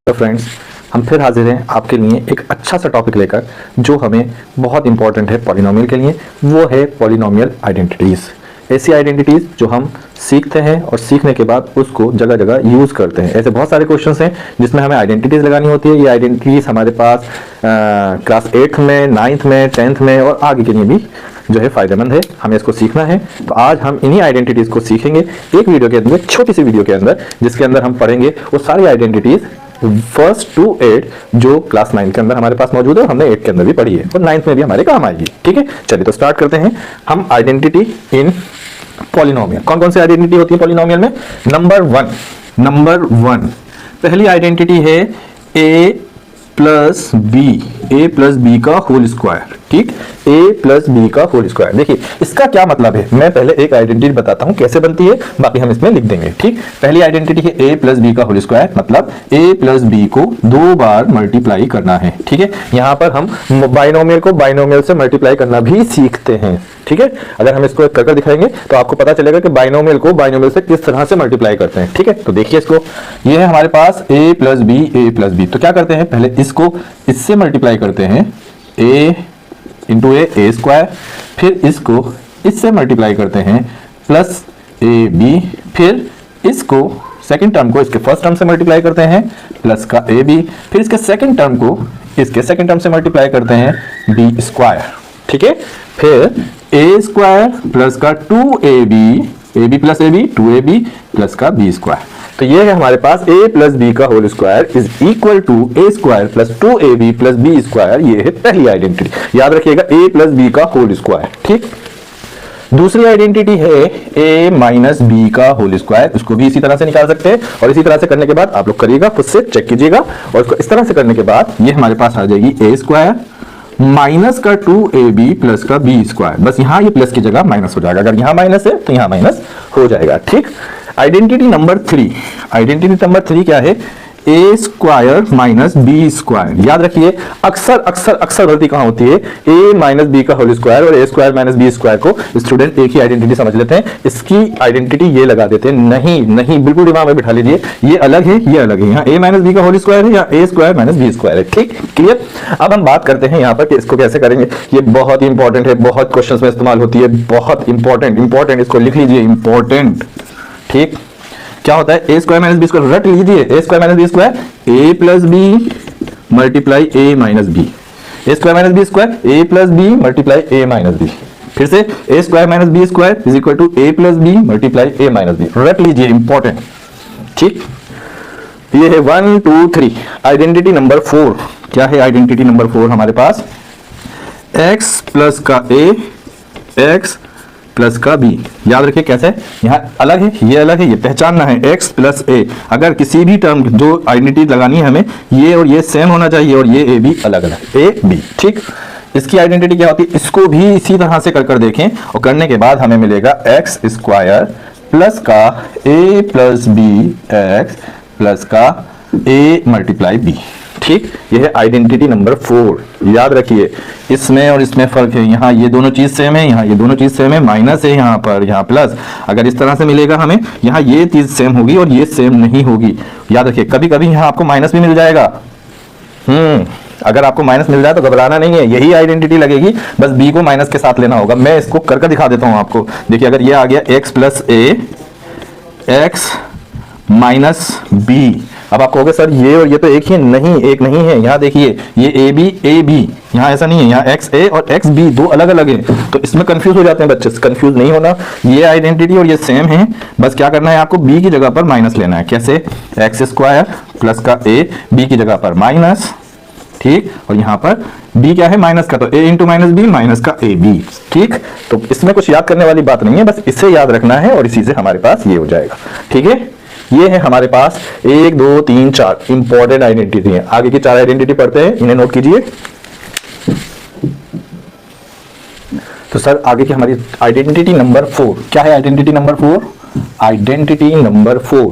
तो फ्रेंड्स, हम फिर हाजिर हैं आपके लिए एक अच्छा सा टॉपिक लेकर जो हमें बहुत इंपॉर्टेंट है पॉलिनोमियल के लिए। वो है पॉलिनोमियल आइडेंटिटीज़। ऐसी आइडेंटिटीज़ जो हम सीखते हैं और सीखने के बाद उसको जगह जगह यूज़ करते हैं। ऐसे बहुत सारे क्वेश्चंस हैं जिसमें हमें आइडेंटिटीज़ लगानी होती है। ये आइडेंटिटीज़ हमारे पास क्लास 8th में, 9th में, 10th में और आगे के लिए भी जो है फ़ायदेमंद है। हमें इसको सीखना है। तो आज हम इन्हीं आइडेंटिटीज़ को सीखेंगे एक वीडियो के अंदर, छोटी सी वीडियो के अंदर, जिसके अंदर हम पढ़ेंगे वो सारी आइडेंटिटीज़ 1st to 8 जो क्लास 9 के अंदर हमारे पास मौजूद है और हमने 8 के अंदर भी पढ़ी है और 9th में भी हमारे काम आएगी। ठीक है, चलिए तो स्टार्ट करते हैं हम आइडेंटिटी इन पॉलिनोमियल। कौन कौन सी आइडेंटिटी होती है पॉलिनोमियल में? नंबर वन पहली आइडेंटिटी है a प्लस बी का होल स्क्वायर। ठीक, a प्लस बी का होल स्क्वायर। देखिए इसका क्या मतलब है, मैं पहले एक आइडेंटिटी बताता हूं कैसे बनती है, बाकी हम इसमें लिख देंगे। ठीक, पहली आइडेंटिटी है a प्लस बी का होल स्क्वायर, मतलब a प्लस बी को 2 बार मल्टीप्लाई करना है। ठीक है, यहां पर हम बाइनोमियल को बाइनोमियल से मल्टीप्लाई करना भी सीखते हैं। ठीक है, अगर हम इसको कर दिखाएंगे तो आपको पता चलेगा कि बाइनोमियल को बाइनोमियल से किस तरह से मल्टीप्लाई करते हैं। ठीक है, तो देखिए इसको, ये है हमारे पास a प्लस बी। तो क्या करते हैं, पहले इसको इससे मल्टीप्लाई करते हैं, a इंटू ए स्क्वायर, फिर इसको इससे मल्टीप्लाई करते हैं प्लस ए बी, फिर इसको सेकंड टर्म को इसके फर्स्ट टर्म से मल्टीप्लाई करते हैं प्लस का ए बी, फिर इसके सेकंड टर्म को इसके सेकंड टर्म से मल्टीप्लाई करते हैं बी स्क्वायर। ठीक है, फिर ए स्क्वायर प्लस का 2ab plus A B 2ab plus का बी स्क्वायर। तो ये है हमारे पास a प्लस बी का whole square is equal to A square plus 2ab plus B square. ये है पहली आइडेंटिटी, याद रखिएगा a प्लस बी का होल स्क्वायर। ठीक, दूसरी आइडेंटिटी है a माइनस बी का होल स्क्वायर। उसको भी इसी तरह से निकाल सकते हैं और इसी तरह से करने के बाद आप लोग करिएगा, खुद से चेक कीजिएगा, और इसको इस तरह से करने के बाद ये हमारे पास आ जाएगी a स्क्वायर माइनस का 2ab प्लस का बी स्क्वायर। बस यहाँ ये प्लस की जगह माइनस हो जाएगा, अगर यहाँ माइनस है तो यहाँ माइनस हो जाएगा। ठीक, आइडेंटिटी नंबर 3 क्या है? A square minus B square. याद रखिए अक्सर गलती कहाँ होती है, ए माइनस बी का होल स्क्वायर और ए स्क्वायर माइनस बी स्क्वायर को स्टूडेंट एक ही आइडेंटिटी समझ लेते हैं, इसकी आइडेंटिटी ये लगा देते हैं। नहीं, बिल्कुल दिमाग में बिठा लीजिए, ये अलग है, ये अलग है। यहाँ ए माइनस बी का होल स्क्वायर है, या ए स्क्वायर माइनस बी स्क्वायर है। ठीक, क्लियर। अब हम बात करते हैं यहाँ पर कि इसको कैसे करेंगे। ये बहुत इंपॉर्टेंट है, बहुत क्वेश्चन में इस्तेमाल होती है, बहुत इंपॉर्टेंट, इसको लिख लीजिए, इंपॉर्टेंट। ठीक, क्या होता है, A square minus B square, रट लीजिए, A square minus B square A plus B multiply A minus B, A square minus B square A plus B multiply A minus B, फिर से A square minus B square is equal to A plus B multiply A minus B. रट लीजिए, important. ठीक, ये है 1 2 3। Identity number 4 क्या है? Identity number 4 हमारे पास x प्लस का a, x प्लस का b। याद रखिए कैसे, यहाँ अलग है, ये अलग है, ये पहचानना है। x प्लस a, अगर किसी भी टर्म जो आइडेंटिटी लगानी है हमें, ये और ये सेम होना चाहिए और ये a b अलग अलग, a b। ठीक, इसकी आइडेंटिटी क्या होती है, इसको भी इसी तरह से कर देखें और करने के बाद हमें मिलेगा x स्क्वायर प्लस का a plus B X plus का a मल्टीप्लाई b। ठीक, यह है आइडेंटिटी नंबर 4। याद रखिए इसमें और इसमें फर्क है, यहाँ ये दोनों चीज सेम है, यहाँ ये दोनों चीज सेम है, माइनस है यहाँ पर, यहाँ प्लस। अगर इस तरह से मिलेगा हमें, यहाँ ये चीज सेम होगी और ये सेम नहीं होगी। याद रखिए कभी कभी यहाँ आपको माइनस भी मिल जाएगा। अगर आपको माइनस मिल जाए तो घबराना नहीं है, यही आइडेंटिटी लगेगी, बस b को माइनस के साथ लेना होगा। मैं इसको करके दिखा देता हूँ आपको। देखिए अगर ये आ गया x plus a x minus B, अब आप कहोगे सर ये और ये तो एक ही है। नहीं, एक नहीं है। यहाँ देखिए ये ए बी, यहाँ ऐसा नहीं है, यहाँ एक्स ए और एक्स बी दो अलग अलग है, तो इसमें कंफ्यूज हो जाते हैं बच्चे। कंफ्यूज नहीं होना, ये आइडेंटिटी और ये सेम है, बस क्या करना है आपको, बी की जगह पर माइनस लेना है। कैसे? एक्स स्क्वायर प्लस का ए, बी की जगह पर माइनस। ठीक, और यहाँ पर b क्या है, माइनस का, तो a into minus B minus का ए बी। ठीक, तो इसमें कुछ याद करने वाली बात नहीं है, बस इससे याद रखना है और इसी से हमारे पास ये हो जाएगा। ठीक है, ये है हमारे पास 1 2 3 4 इंपॉर्टेंट आइडेंटिटी है। आगे की 4 आइडेंटिटी पढ़ते हैं, इन्हें नोट कीजिए। तो सर आगे की हमारी आइडेंटिटी नंबर 4 क्या है? Identity number 4, identity number 4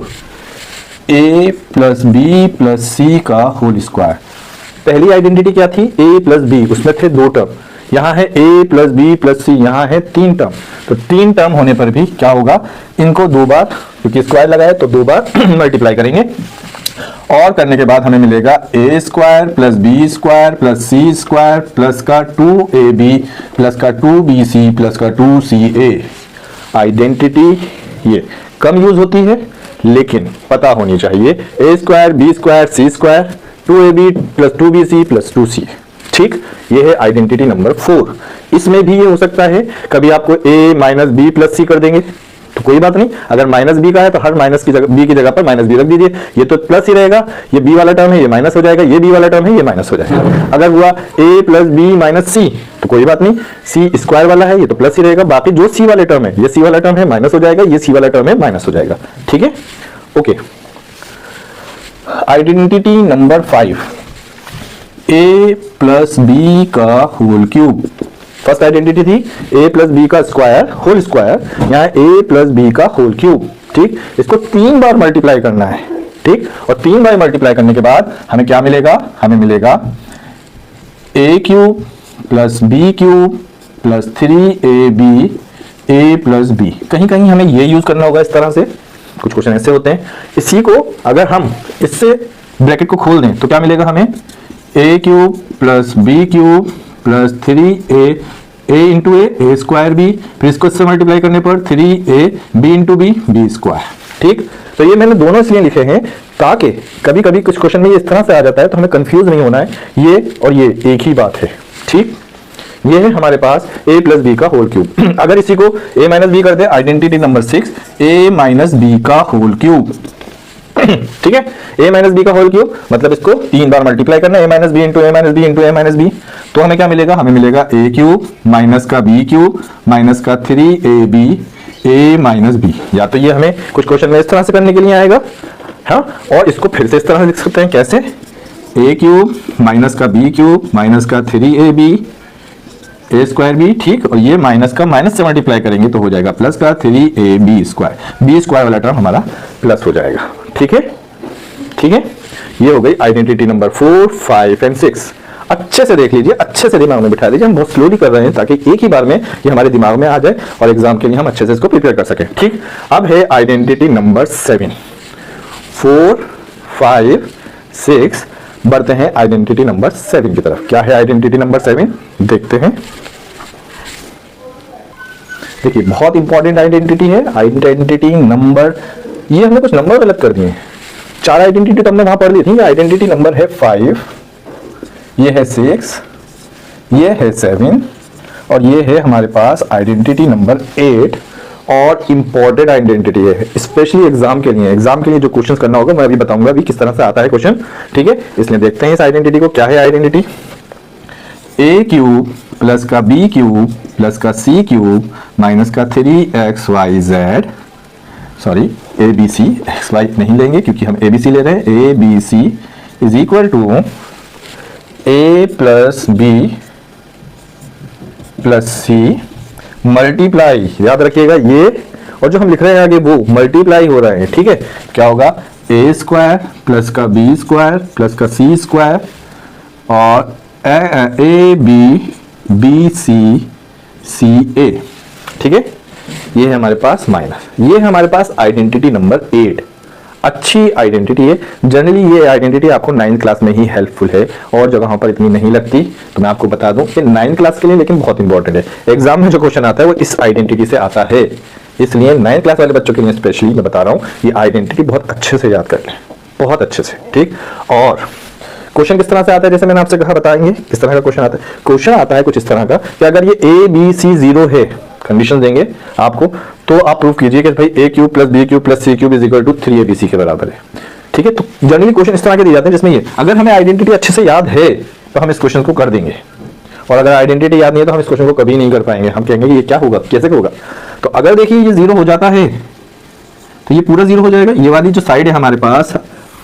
a plus B plus C का होल स्क्वायर। पहली आइडेंटिटी क्या थी? a प्लस बी, उसमें थे 2 टर्म, यहाँ है a प्लस बी प्लस सी, यहाँ है 3 टर्म। तो 3 टर्म होने पर भी क्या होगा, इनको 2 बार, क्योंकि स्क्वायर लगाए तो 2 बार मल्टीप्लाई करेंगे। और करने के बाद हमें मिलेगा A square plus B square plus C square plus का 2ab प्लस का 2bc प्लस का 2ca। आइडेंटिटी ये कम यूज होती है लेकिन पता होनी चाहिए। A square B square C square 2ab plus 2bc plus 2ca। ठीक, ये है आइडेंटिटी नंबर 4। इसमें भी ये हो सकता है कभी आपको a माइनस बी प्लस सी कर देंगे तो कोई बात नहीं, अगर माइनस बी का है तो हर माइनस की जगह बी की जगह पर माइनस बी रख दीजिए। ये तो प्लस ही रहेगा, ये बी वाला टर्म है ये माइनस हो जाएगा, ये बी वाला टर्म है ये माइनस हो जाएगा। अगर हुआ a प्लस बी माइनस सी तो कोई बात नहीं, सी स्क्वायर वाला है ये तो प्लस ही रहेगा, बाकी जो सी वाले टर्म है ये सी वाला टर्म है माइनस हो जाएगा, ये सी वाला टर्म है माइनस हो जाएगा। ठीक है, okay. Identity number 5, a plus B का होल क्यूब। फर्स्ट आइडेंटिटी थी a प्लस बी का स्क्वायर होल स्क्वायर, यहाँ a प्लस बी का होल क्यूब। ठीक, इसको 3 बार मल्टीप्लाई करना है। ठीक, और 3 बार मल्टीप्लाई करने के बाद हमें क्या मिलेगा, हमें मिलेगा a cube plus B cube plus 3ab a plus B. कहीं कहीं हमें ये यूज करना होगा, इस तरह से कुछ क्वेश्चन ऐसे होते हैं। इसी को अगर हम इससे ब्रैकेट को खोल दें तो क्या मिलेगा हमें, a cube plus B cube plus 3a into A square B, फिर इसको इससे मल्टीप्लाई करने पर 3a B into B B square. ठीक, तो ये मैंने दोनों इसलिए लिखे हैं ताकि कभी कभी कुछ क्वेश्चन में ये इस तरह से आ जाता है तो हमें कंफ्यूज नहीं होना है, ये और ये एक ही बात है। ठीक, ये है हमारे पास a प्लस बी का होल क्यूब। अगर इसी को a माइनस बी कर दे, identity number 6 a minus B का होल क्यूब। ठीक है, a माइनस बी का होल क्यूब मतलब इसको 3 बार मल्टीप्लाई करना है, a minus B into a minus B into a minus B. तो हमें क्या मिलेगा, हमें मिलेगा a क्यूब माइनस का b क्यूब माइनस का 3ab a माइनस बी। या तो ये हमें कुछ क्वेश्चन में इस तरह से करने के लिए आएगा, हाँ, और इसको फिर से इस तरह से लिख सकते हैं, कैसे, a क्यूब माइनस का b क्यूब माइनस का 3ab a स्क्वायर बी। ठीक, और ये माइनस का माइनस से मल्टीप्लाई करेंगे तो हो जाएगा प्लस का 3ab स्क्वायर, बी स्क्वायर वाला टर्म हमारा प्लस हो जाएगा। ठीक है, ठीक है, ये हो गई आइडेंटिटी नंबर 4, 5 एंड 6। अच्छे से देख लीजिए, अच्छे से दिमाग में बिठा लीजिए। हम बहुत स्लोली कर रहे हैं ताकि एक ही बार में ये हमारे दिमाग में आ जाए और एग्जाम के लिए हम अच्छे से इसको प्रिपेयर कर सकें। ठीक, अब है आइडेंटिटी नंबर 7, 4, 5, 6। बढ़ते हैं आइडेंटिटी नंबर 7 की तरफ। क्या है आइडेंटिटी नंबर 7, देखते हैं। देखिए, बहुत इंपॉर्टेंट आइडेंटिटी है। आइडेंटिटी नंबर, ये हमने कुछ नंबर गलत कर दिए हैं। 4 आइडेंटिटी तो हमने वहां पढ़ ली थी। आइडेंटिटी नंबर है 5, ये है 6, ये है 7 और ये है हमारे पास आइडेंटिटी नंबर 8। और इंपॉर्टेंट आइडेंटिटी है स्पेशली एग्जाम के लिए। एग्जाम के लिए जो क्वेश्चंस करना होगा मैं अभी बताऊंगा अभी किस तरह से आता है क्वेश्चन। ठीक है, इसलिए देखते हैं इस आइडेंटिटी को। क्या है आइडेंटिटी, a क्यूब प्लस का b क्यूब प्लस का c क्यूब माइनस का 3xyz, सॉरी abc, xy नहीं लेंगे क्योंकि हम abc ले रहे हैं। abc is equal to a plus B plus C multiply, याद रखिएगा ये, और जो हम लिख रहे हैं आगे वो मल्टीप्लाई हो रहे हैं। ठीक है, क्या होगा, a स्क्वायर प्लस का b स्क्वायर प्लस का c स्क्वायर और a b c c a। ठीक है, ये है हमारे पास माइनस, ये है हमारे पास आइडेंटिटी नंबर 8। अच्छी आइडेंटिटी है। जनरली ये आइडेंटिटी आपको 9th क्लास में ही हेल्पफुल है और जगहों पर इतनी नहीं लगती। तो मैं आपको बता दूं कि 9th क्लास के लिए लेकिन बहुत इंपॉर्टेंट है। एग्जाम में जो क्वेश्चन आता है वो इस आइडेंटिटी से आता है, इसलिए 9th क्लास वाले बच्चों के लिए स्पेशली मैं बता रहा हूँ ये आइडेंटिटी बहुत अच्छे से याद कर लें, बहुत अच्छे से। ठीक, और क्वेश्चन किस तरह से आता है, जैसे मैंने आपसे कहा बताएंगे किस तरह का क्वेश्चन आता है। क्वेश्चन आता है कुछ इस तरह का कि अगर ये a b c 0 है, कंडीशन देंगे आपको, तो आप प्रूव कीजिए कि भाई a cube plus B cube plus C cube is equal to 3abc के बराबर है। ठीक है, तो जनरली क्वेश्चन इस तरह के दिए जाते हैं जिसमें ये, अगर हमें आइडेंटिटी अच्छे से याद है तो हम इस क्वेश्चन को कर देंगे, और अगर आइडेंटिटी याद नहीं है तो हम इस क्वेश्चन को कभी नहीं कर पाएंगे। हम कहेंगे ये क्या होगा, कैसे होगा। तो अगर देखिए ये 0 हो जाता है तो ये पूरा 0 हो जाएगा। ये वाली जो साइड है हमारे पास,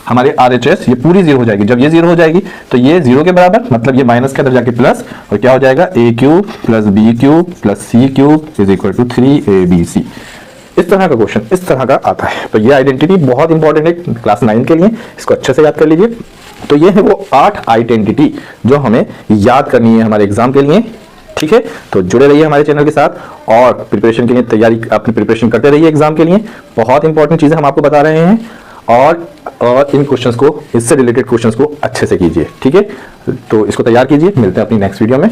हमारे RHS, ये पूरी 0 हो जाएगी। जब ये 0 हो जाएगी तो ये 0 के बराबर, मतलब ये माइनस के अंदर जाके प्लस, और क्या हो जाएगा, a cube plus B cube plus C cube is equal to 3abc। इस तरह का क्वेश्चन इस तरह का आता है। तो ये आइडेंटिटी बहुत इंपॉर्टेंट है क्लास 9 के लिए, इसको अच्छे से याद कर लीजिए। तो ये है वो 8 आइडेंटिटी जो हमें याद करनी है हमारे एग्जाम के लिए। ठीक है, तो जुड़े रहिए हमारे चैनल के साथ और प्रिपरेशन के लिए तैयारी, अपनी प्रिपरेशन करते रहिए एग्जाम के लिए। बहुत इंपॉर्टेंट चीजें हम आपको बता रहे हैं। और और इन क्वेश्चंस को, इससे रिलेटेड क्वेश्चंस को अच्छे से कीजिए, ठीक है। तो इसको तैयार कीजिए, मिलते हैं अपनी नेक्स्ट वीडियो में।